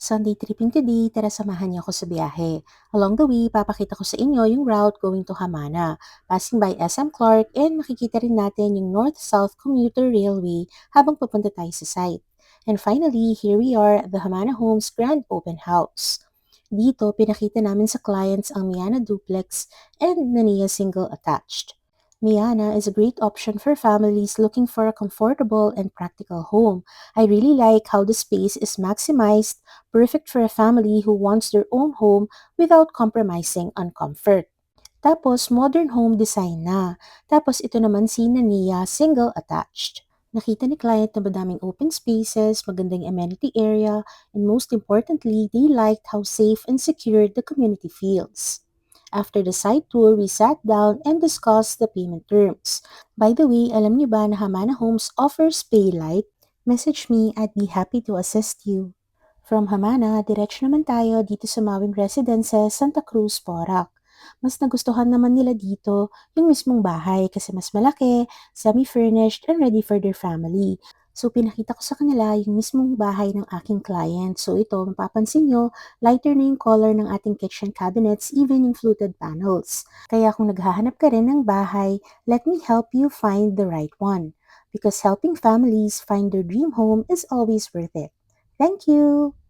Sunday tripping today, tara samahan niyo ako sa biyahe. Along the way, papakita ko sa inyo yung route going to Hamana, passing by SM Clark, and makikita rin natin yung North-South Commuter Railway habang papunta tayo sa site. And finally, here we are at the Hamana Homes Grand Open House. Dito, pinakita namin sa clients ang Miana Duplex and Nania Single Attached. Miana is a great option for families looking for a comfortable and practical home. I really like how the space is maximized, perfect for a family who wants their own home without compromising on comfort. Tapos, modern home design na. Tapos, ito naman si Nania single attached. Nakita ni client na madaming open spaces, magandang amenity area, and most importantly, they liked how safe and secure the community feels. After the site tour, we sat down and discussed the payment terms. By the way, alam niyo ba na Hamana Homes offers Paylight? Message me, I'd be happy to assist you. From Hamana, diretso naman tayo dito sa Mawing Residences, Santa Cruz, Porac. Mas nagustuhan naman nila dito yung mismong bahay kasi mas malaki, semi-furnished, and ready for their family. So, pinakita ko sa kanila yung mismong bahay ng aking client. So, ito, mapapansin nyo, lighter na yung color ng ating kitchen cabinets, even yung fluted panels. Kaya kung naghahanap ka rin ng bahay, let me help you find the right one. Because helping families find their dream home is always worth it. Thank you!